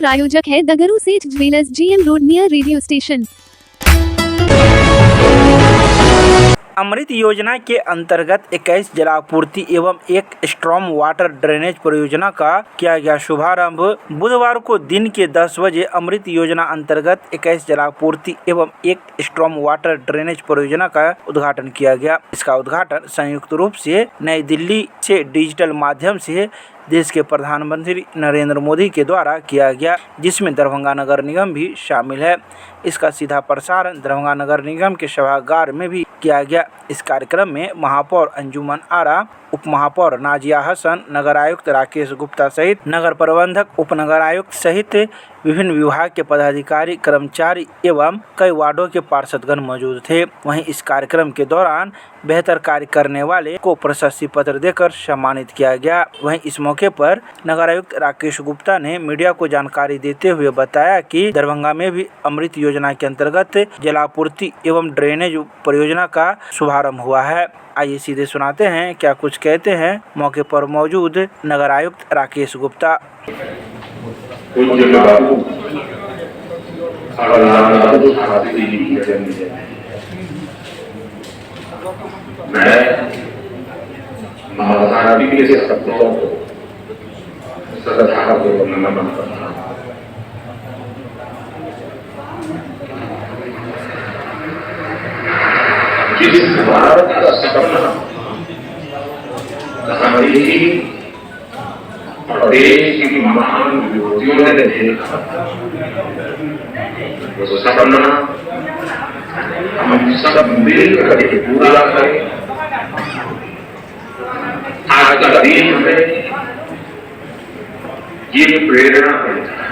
प्रायोजक है the Guru Seth jewellers, GM road near radio station. Amrut योजना के अंतर्गत 21 जलापूर्ति एवं एक स्ट्रॉम वाटर ड्रेनेज परियोजना का किया गया शुभारंभ। बुधवार को दिन के 10 बजे अमृत योजना अंतर्गत 21 जलापूर्ति एवं एक स्ट्रॉम वाटर ड्रेनेज परियोजना का उद्घाटन किया गया। इसका उद्घाटन संयुक्त रूप से नई दिल्ली से डिजिटल माध्यम से देश के प्रधानमंत्री नरेंद्र मोदी के द्वारा किया गया, जिसमें दरभंगा नगर निगम भी शामिल है। इसका सीधा प्रसारण दरभंगा नगर निगम के सभागार में भी किया गया। इस कार्यक्रम में महापौर अंजुमन आरा, उप महापौर नाजिया हसन, नगर आयुक्त राकेश गुप्ता सहित नगर प्रबंधक, उप नगर आयुक्त सहित विभिन्न विभाग के पदाधिकारी, कर्मचारी एवं कई वार्डों के पार्षदगण मौजूद थे। वहीं इस कार्यक्रम के दौरान बेहतर कार्य करने वाले को प्रशस्ति पत्र देकर सम्मानित किया गया। वहीं इस मौके पर नगर आयुक्त राकेश गुप्ता ने मीडिया को जानकारी देते हुए बताया कि दरभंगा में भी अमृत योजना के अंतर्गत जलापूर्ति एवं ड्रेनेज परियोजना का शुभारंभ हुआ है। आइए सीधे सुनाते हैं क्या कुछ कहते हैं मौके पर मौजूद नगर आयुक्त राकेश गुप्ता। मैं महाराष्ट्र के शब्दों को श्रद्धापूर्वक नमन करता हूं। जिस भारत का सपना गांधी और देश की महान विभूतियों ने देखा, वो सपना हम सब मिलकर पूरा करें। आज का दिन हमें ये प्रेरणा मिलता है।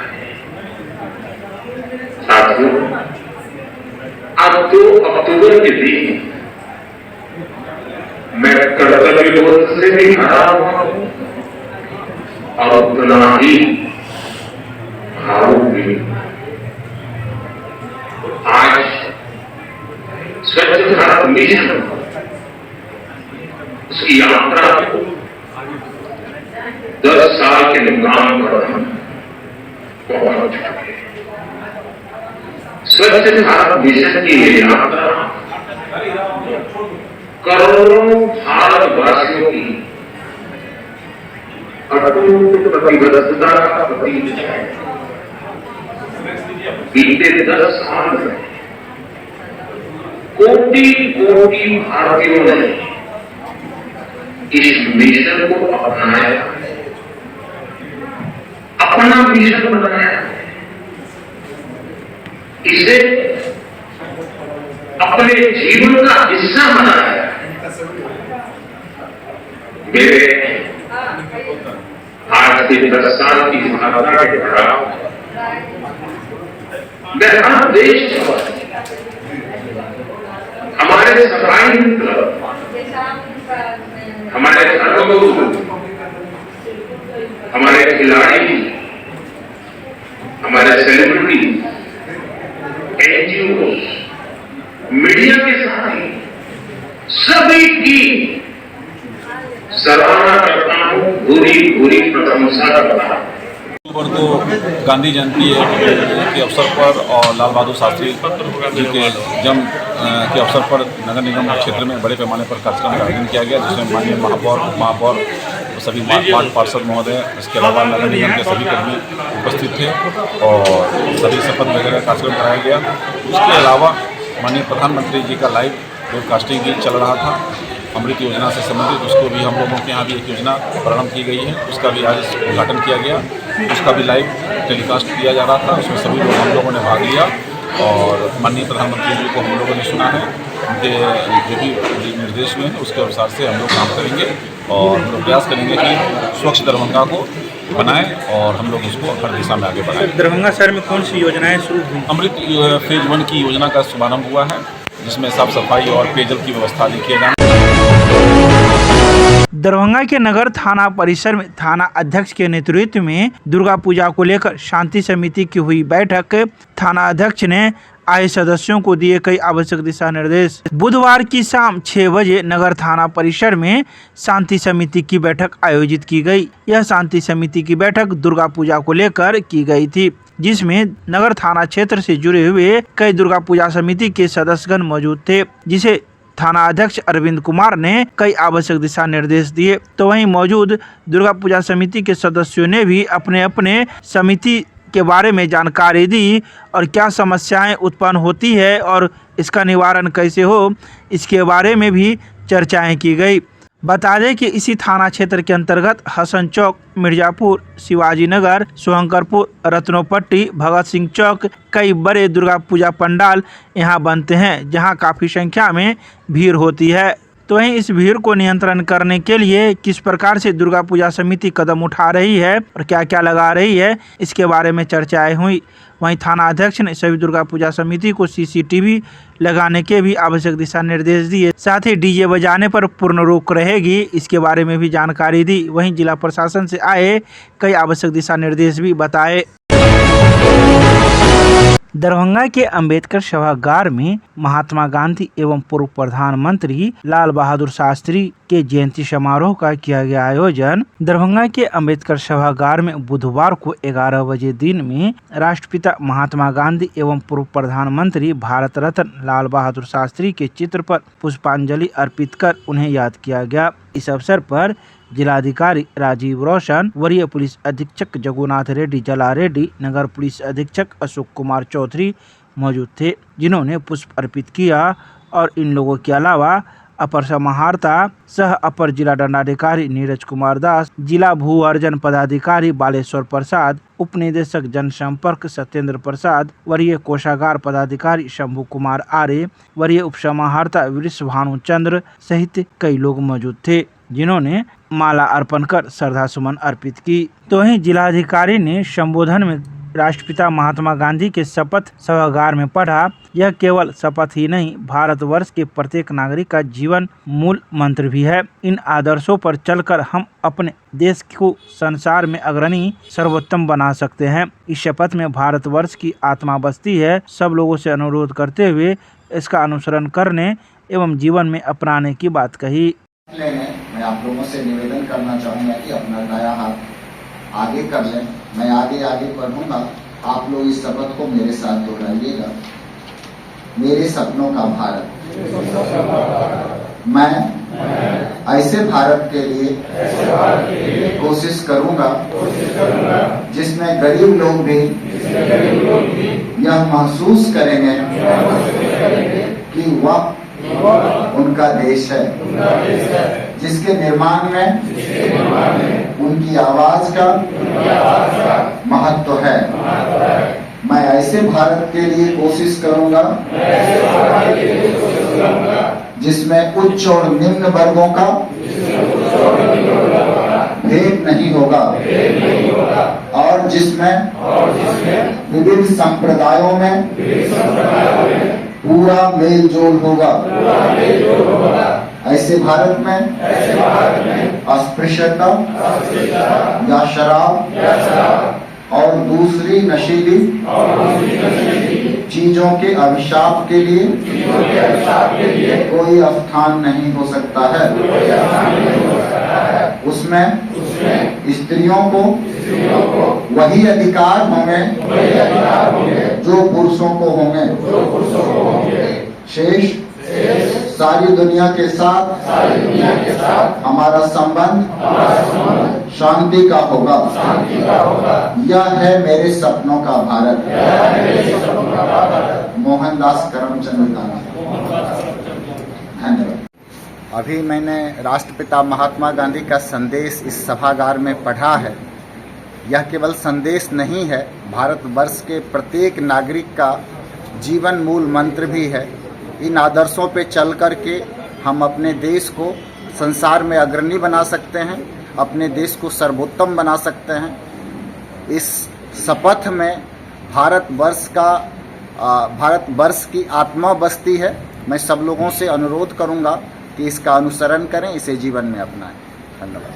साथियों, आज 2 अक्टूबर के दिन मैं कर्तव्य बोध से भी भरा हुआ हूं और उतना ही भावुक भी। आज स्वच्छ भारत मिशन उसकी यात्रा को 10 साल के मुकाम पर हम पहुंच चुके हैं। स्वच्छ भारत मिशन की ये यात्रा करोड़ों भारतवासियों की अटूट प्रतिबद्धता का प्रतीक है। बीते 10 साल में कोटि भारतीयों ने इस मिशन को अपनाया, अपना मिशन बनाया, इसे अपने जीवन का हिस्सा बनाया। मेरे आज से 10 साल की यात्रा के दौरान मैं हर देश हमारे सफाई मित्र, हमारे धर्मगुरु, हमारे खिलाड़ी, हमारे सेलिब्रिटी, NGO, मीडिया के साथी सभी की सराहना करता हूं, पूरी प्रशंसा करता हूं। पर तो गांधी जयंती के अवसर पर और लाल बहादुर शास्त्री जी के जन्म के अवसर पर नगर निगम क्षेत्र में बड़े पैमाने पर कार्यक्रम का आयोजन किया गया, जिसमें माननीय महापौर, उप महापौर, सभी वार्ड पार्षद महोदय, इसके अलावा नगर निगम के सभी कर्मी उपस्थित थे और सभी शपथ वगैरह कार्यक्रम कराया गया। उसके अलावा माननीय प्रधानमंत्री जी का लाइव ब्रॉडकास्टिंग भी चल रहा था अमृत योजना से संबंधित। उसको भी हम लोगों के यहाँ भी एक योजना प्रारंभ की गई है, उसका भी आज उद्घाटन किया गया, उसका भी लाइव टेलीकास्ट किया जा रहा था। उसमें सभी लोग हम लोगों ने भाग लिया और माननीय प्रधानमंत्री जी को हम लोगों ने सुना है, उनके जो भी निर्देश हुए हैं उसके अनुसार से हम लोग काम करेंगे और हम लोग प्रयास करेंगे कि स्वच्छ दरभंगा को बनाएं और हम लोग इसको हर दिशा में आगे बढ़ाएं। दरभंगा शहर में कौन सी योजनाएं शुरू हुई? अमृत फेज 1 की योजना का शुभारंभ हुआ है, जिसमें साफ सफाई और पेयजल की व्यवस्था भी किया जाए। दरभंगा के नगर थाना परिसर में थाना अध्यक्ष के नेतृत्व में दुर्गा पूजा को लेकर शांति समिति की हुई बैठक। थाना अध्यक्ष ने आए सदस्यों को दिए कई आवश्यक दिशा निर्देश। बुधवार की शाम 6 बजे नगर थाना परिसर में शांति समिति की बैठक आयोजित की गई। यह शांति समिति की बैठक दुर्गा पूजा को लेकर की गई थी, जिसमें नगर थाना क्षेत्र से जुड़े हुए कई दुर्गा पूजा समिति के सदस्यगण मौजूद थे, जिसे थाना अध्यक्ष अरविंद कुमार ने कई आवश्यक दिशा निर्देश दिए। तो वहीं मौजूद दुर्गा पूजा समिति के सदस्यों ने भी अपने अपने समिति के बारे में जानकारी दी और क्या समस्याएं उत्पन्न होती है और इसका निवारण कैसे हो, इसके बारे में भी चर्चाएं की गई। बता दें कि इसी थाना क्षेत्र के अंतर्गत हसन चौक, मिर्जापुर, शिवाजी नगर, सोहंकरपुर, रत्नोपट्टी, भगत सिंह चौक कई बड़े दुर्गा पूजा पंडाल यहां बनते हैं, जहां काफ़ी संख्या में भीड़ होती है। तो वहीं इस भीड़ को नियंत्रण करने के लिए किस प्रकार से दुर्गा पूजा समिति कदम उठा रही है और क्या क्या लगा रही है, इसके बारे में चर्चाएं हुई। वहीं थाना अध्यक्ष ने सभी दुर्गा पूजा समिति को CCTV लगाने के भी आवश्यक दिशा निर्देश दिए। साथ ही DJ बजाने पर पूर्ण रोक रहेगी, इसके बारे में भी जानकारी दी। वहीं जिला प्रशासन से आए कई आवश्यक दिशा निर्देश भी बताए। दरभंगा के अंबेडकर सभागार में महात्मा गांधी एवं पूर्व प्रधानमंत्री लाल बहादुर शास्त्री के जयंती समारोह का किया गया आयोजन। दरभंगा के अंबेडकर सभागार में बुधवार को 11 बजे दिन में राष्ट्रपिता महात्मा गांधी एवं पूर्व प्रधानमंत्री भारत रत्न लाल बहादुर शास्त्री के चित्र पर पुष्पांजलि अर्पित कर उन्हें याद किया गया। इस अवसर पर जिलाधिकारी राजीव रोशन, वरीय पुलिस अधीक्षक जगुनाथ रेड्डी जला रेड्डी, नगर पुलिस अधीक्षक अशोक कुमार चौधरी मौजूद थे, जिन्होंने पुष्प अर्पित किया। और इन लोगों के अलावा अपर समाहर्ता सह अपर जिला दंडाधिकारी नीरज कुमार दास, जिला भू अर्जन पदाधिकारी बालेश्वर प्रसाद, उप निदेशक जनसंपर्क सत्येंद्र प्रसाद, वरीय कोषागार पदाधिकारी शंभू कुमार आर्य, वरीय उप समाहर्ता वृष भानुचंद्र सहित कई लोग मौजूद थे, जिन्होंने माला अर्पण कर श्रद्धा सुमन अर्पित की। तो वहीं जिलाधिकारी ने संबोधन में राष्ट्रपिता महात्मा गांधी के शपथ सभागार में पढ़ा। यह केवल शपथ ही नहीं, भारतवर्ष के प्रत्येक नागरिक का जीवन मूल मंत्र भी है। इन आदर्शों पर चलकर हम अपने देश को संसार में अग्रणी सर्वोत्तम बना सकते हैं। इस शपथ में भारतवर्ष की आत्मा बसती है। सब लोगों से अनुरोध करते हुए इसका अनुसरण करने एवं जीवन में अपनाने की बात कही। मैं आप लोगों से निवेदन करना चाहूँगा कि अपना दायां हाथ आगे कर लें। मैं आगे आगे पढ़ूंगा, आप लोग इस शपथ को मेरे साथ दोहराइएगा। मेरे सपनों का भारत, मैं ऐसे भारत के लिए कोशिश करूंगा जिसमें गरीब लोग भी यह महसूस करेंगे कि वह उनका देश है, जिसके निर्माण में उनकी आवाज का महत्व है। मैं ऐसे भारत के लिए कोशिश करूंगा जिसमें उच्च और निम्न वर्गों का भेद नहीं होगा और जिसमें विभिन्न संप्रदायों में पूरा मेल जोल होगा। ऐसे भारत में अस्पृश्यता या शराब और दूसरी नशीली चीजों के अभिशाप के लिए कोई स्थान नहीं हो सकता है। उसमें स्त्रियों को वही अधिकार होंगे जो पुरुषों को होंगे। शेष सारी दुनिया के साथ हमारा संबंध शांति का होगा। यह है मेरे सपनों का भारत। मोहनदास करमचंद गांधी। धन्यवाद। अभी मैंने राष्ट्रपिता महात्मा गांधी का संदेश इस सभागार में पढ़ा है। यह केवल संदेश नहीं है, भारतवर्ष के प्रत्येक नागरिक का जीवन मूल मंत्र भी है। इन आदर्शों पे चल कर के हम अपने देश को संसार में अग्रणी बना सकते हैं, अपने देश को सर्वोत्तम बना सकते हैं। इस शपथ में भारतवर्ष की आत्मा बसती है। मैं सब लोगों से अनुरोध करूंगा कि इसका अनुसरण करें, इसे जीवन में अपनाएं। धन्यवाद।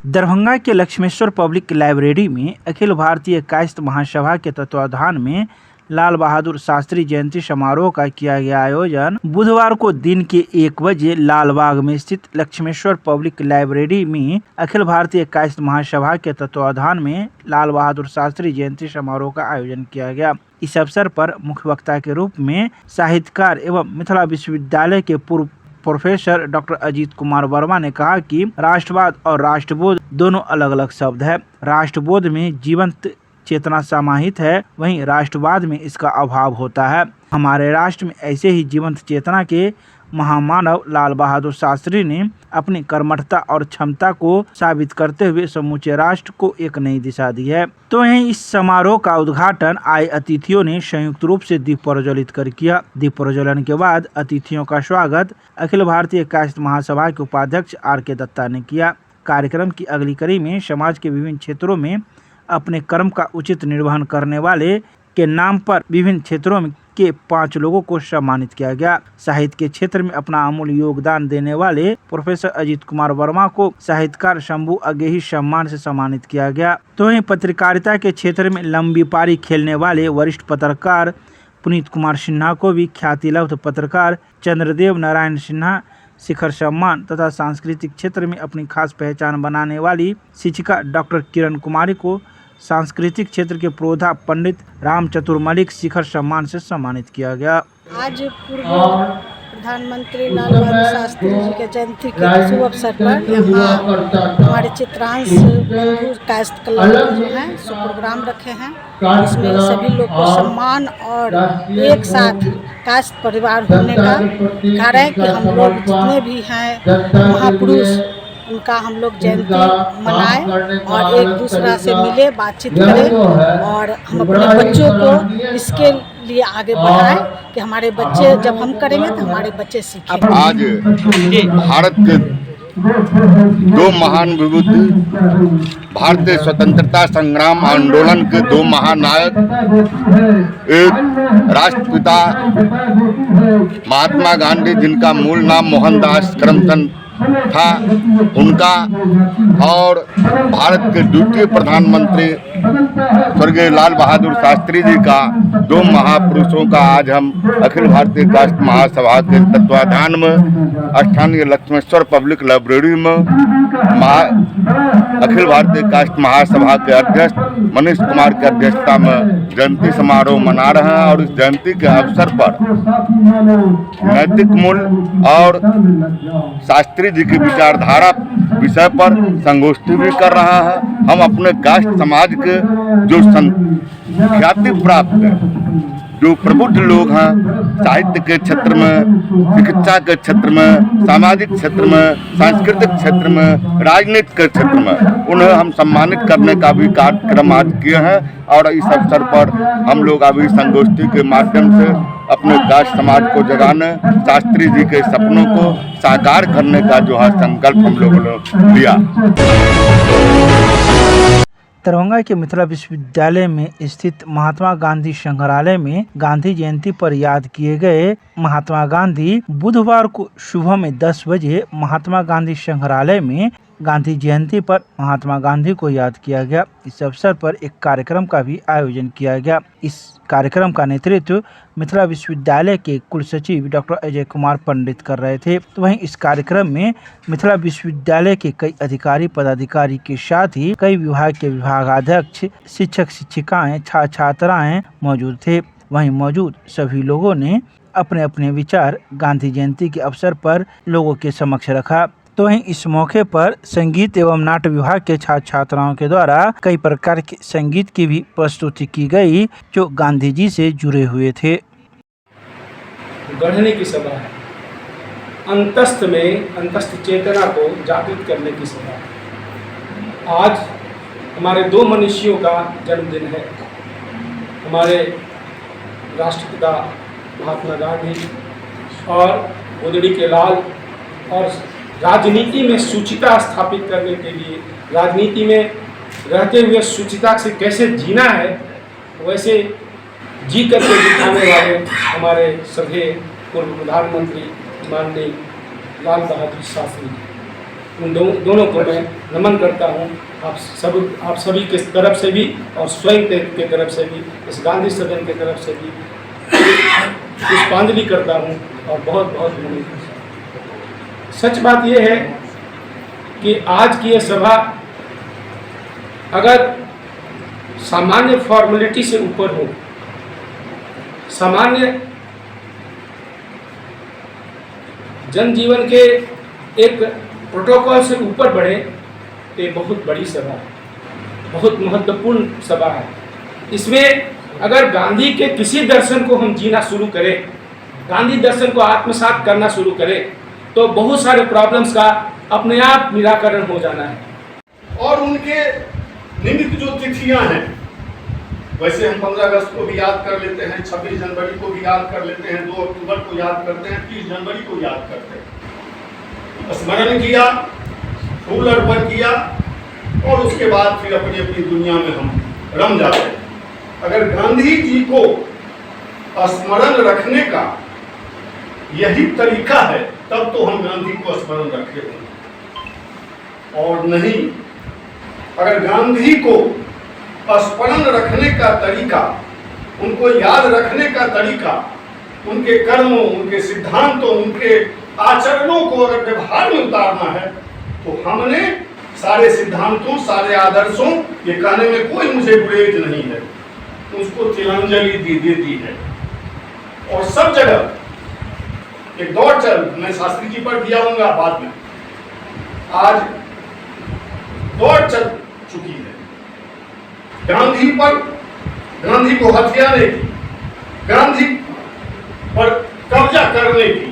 दरभंगा के लक्ष्मेश्वर पब्लिक लाइब्रेरी में अखिल भारतीय कायस्थ महासभा के तत्वाधान में लाल बहादुर शास्त्री जयंती समारोह का किया गया आयोजन बुधवार को दिन के 1 बजे लालबाग में स्थित लक्ष्मेश्वर पब्लिक लाइब्रेरी में अखिल भारतीय कायस्थ महासभा के तत्वाधान में लाल बहादुर शास्त्री जयंती समारोह का आयोजन किया गया। इस अवसर पर मुख्य वक्ता के रूप में साहित्यकार एवं मिथिला विश्वविद्यालय के पूर्व प्रोफेसर डॉक्टर अजीत कुमार वर्मा ने कहा कि राष्ट्रवाद और राष्ट्रबोध दोनों अलग अलग शब्द है। राष्ट्रबोध में जीवंत चेतना समाहित है, वहीं राष्ट्रवाद में इसका अभाव होता है। हमारे राष्ट्र में ऐसे ही जीवंत चेतना के महामानव लाल बहादुर शास्त्री ने अपनी कर्मठता और क्षमता को साबित करते हुए समूचे राष्ट्र को एक नई दिशा दी है। तो वहीं इस समारोह का उद्घाटन आए अतिथियों ने संयुक्त रूप से दीप प्रज्वलित कर किया। दीप प्रज्वलन के बाद अतिथियों का स्वागत अखिल भारतीय कायस्थ महासभा के उपाध्यक्ष R.K. दत्ता ने किया। कार्यक्रम की अगली कड़ी में समाज के विभिन्न क्षेत्रों में अपने कर्म का उचित निर्वहन करने वाले के नाम पर विभिन्न क्षेत्रों के 5 लोगों को सम्मानित किया गया। साहित्य के क्षेत्र में अपना अमूल्य योगदान देने वाले प्रोफेसर अजीत कुमार वर्मा को साहित्यकार शंभू अगेही सम्मान से सम्मानित किया गया। तो वहीं पत्रकारिता के क्षेत्र में लंबी पारी खेलने वाले वरिष्ठ पत्रकार पुनीत कुमार सिन्हा को भी ख्यातिलब्ध पत्रकार चंद्रदेव नारायण सिन्हा शिखर सम्मान तथा सांस्कृतिक क्षेत्र में अपनी खास पहचान बनाने वाली शिक्षिका डॉक्टर किरण कुमारी को सांस्कृतिक क्षेत्र के प्रोधा पंडित राम चतुर मलिक शिखर सम्मान से सम्मानित किया गया। आज पूर्व प्रधानमंत्री लाल बहादुर शास्त्री जी के जयंती के शुभ अवसर पर यहाँ हमारे चित्रांश बंधु कायस्थ कल्याण जो है सो प्रोग्राम रखे हैं। इसमें सभी लोग को सम्मान और एक साथ कायस्थ परिवार होने का कार्य है कि हम लोग जितने भी हैं महापुरुष उनका हम लोग जयंती मनाएं और एक दूसरा से मिले बातचीत करें और हम अपने बच्चों को इसके लिए आगे बढ़ाएं कि हमारे बच्चे जब हम करेंगे तो हमारे बच्चे सीखें। आज भारत के 2 महान विभूति भारतीय स्वतंत्रता संग्राम आंदोलन के 2 महानायक, एक राष्ट्रपिता महात्मा गांधी जिनका मूल नाम मोहनदास करमचंद था, उनका और भारत के द्वितीय प्रधानमंत्री स्वर्गीय लाल बहादुर शास्त्री जी का 2 महापुरुषों का आज हम अखिल भारतीय कायस्थ महासभा के तत्वाधान में स्थानीय लक्ष्मेश्वर पब्लिक लाइब्रेरी में अखिल भारतीय कायस्थ महासभा के अध्यक्ष मनीष कुमार की अध्यक्षता में जयंती समारोह मना रहे हैं और इस जयंती के अवसर पर नैतिक मूल्य और शास्त्री जी की विचारधारा विषय पर संगोष्ठी भी कर रहा है। हम अपने कायस्थ समाज के जो ख्याति प्राप्त है, जो प्रबुद्ध लोग हैं साहित्य के क्षेत्र में, चिकित्सा के क्षेत्र में, सामाजिक क्षेत्र में, सांस्कृतिक क्षेत्र में, राजनीति के क्षेत्र में, उन्हें हम सम्मानित करने का भी कार्यक्रम आज किए हैं। और इस अवसर पर हम लोग अभी संगोष्ठी के माध्यम से अपने कायस्थ समाज को जगाने, शास्त्री जी के सपनों को साकार करने का जो है संकल्प हम लोगों ने लिया। दरभंगा के मिथिला विश्वविद्यालय में स्थित महात्मा गांधी संग्रहालय में गांधी जयंती पर याद किए गए महात्मा गांधी बुधवार को सुबह में 10 बजे महात्मा गांधी संग्रहालय में गांधी जयंती पर महात्मा गांधी को याद किया गया। इस अवसर पर एक कार्यक्रम का भी आयोजन किया गया। इस कार्यक्रम का नेतृत्व मिथिला विश्वविद्यालय के कुलसचिव डॉक्टर अजय कुमार पंडित कर रहे थे। तो वहीं इस कार्यक्रम में मिथिला विश्वविद्यालय के कई अधिकारी पदाधिकारी के साथ ही कई विभाग के विभागाध्यक्ष, शिक्षक शिक्षिकाएं, छात्र छात्राएं मौजूद थे। वहीं मौजूद सभी लोगों ने अपने अपने विचार गांधी जयंती के अवसर पर लोगों के समक्ष रखा। तो वहीं इस मौके पर संगीत एवं नाट्य विभाग के छात्र छात्राओं के द्वारा कई प्रकार के संगीत की भी प्रस्तुति की गई जो गांधी जी से जुड़े हुए थे। गढ़ने की सभा है, अंतस्थ में अंतस्थ चेतना को जागृत करने की सभा है। आज हमारे 2 मनीषियों का जन्मदिन है। हमारे राष्ट्रपिता महात्मा गांधी और गोदड़ी के लाल, और राजनीति में शुचिता स्थापित करने के लिए, राजनीति में रहते हुए शुचिता से कैसे जीना है वैसे जी करके दिखाने वाले हमारे सभी पूर्व प्रधानमंत्री माननीय लाल बहादुर शास्त्री जी। उन दोनों को मैं नमन करता हूँ। आप सभी के तरफ से भी और स्वयं के तरफ से भी, इस गांधी सदन के तरफ से भी पुष्पांजलि करता हूँ और बहुत बहुत नमन करता हूँ। सच बात यह है कि आज की यह सभा अगर सामान्य फॉर्मेलिटी से ऊपर हो, सामान्य जनजीवन के एक प्रोटोकॉल से ऊपर बढ़े तो ये बहुत बड़ी सभा है, बहुत महत्वपूर्ण सभा है। इसमें अगर गांधी के किसी दर्शन को हम जीना शुरू करें, गांधी दर्शन को आत्मसात करना शुरू करें, तो बहुत सारे प्रॉब्लम्स का अपने आप निराकरण हो जाना है। और उनके निमित्त जो तिथियां हैं, वैसे हम 15 अगस्त को भी याद कर लेते हैं, 26 जनवरी को भी याद कर लेते हैं, 2 अक्टूबर को याद करते हैं, 30 जनवरी को याद करते हैं। स्मरण किया, फूल अर्पण किया और उसके बाद फिर अपनी अपनी दुनिया में हम रम जाते हैं। अगर गांधी जी को स्मरण रखने का यही तरीका है, तब तो हम गांधी को स्मरण रखे होंगे। और नहीं, अगर गांधी को स्मरण रखने का तरीका, उनको याद रखने का तरीका, उनके कर्मों, उनके सिद्धांतों, उनके आचरणों को अगर व्यवहार में उतारना है, तो हमने सारे सिद्धांतों, सारे आदर्शों, ये कहने में कोई मुझे गुरेज नहीं है, उसको तिलांजलि दे दी है। और सब जगह एक दौड़ चल, मैं शास्त्री जी पर दिया हूँगा बाद में, आज दौड़ चल चुकी है गांधी पर, गांधी को हथियाने की, गांधी पर कब्जा करने की।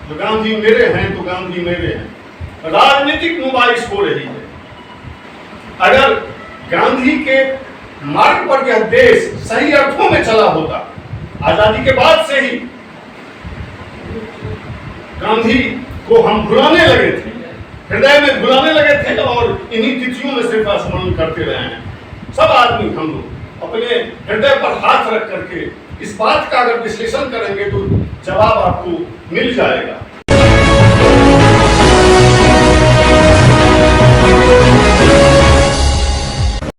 जो गांधी मेरे हैं तो गांधी मेरे हैं, राजनीतिक नुमाइश हो रही है। अगर गांधी के मार्ग पर यह देश सही अर्थों में चला होता, आजादी के बाद से ही गांधी को हम भुलाने लगे थे, हृदय में भुलाने लगे थे और इन्हीं तिथियों में सिर्फ स्मरण करते रहे हैं। सब आदमी हम लोग अपने हृदय पर हाथ रख करके इस बात का अगर विश्लेषण करेंगे तो जवाब आपको मिल जाएगा।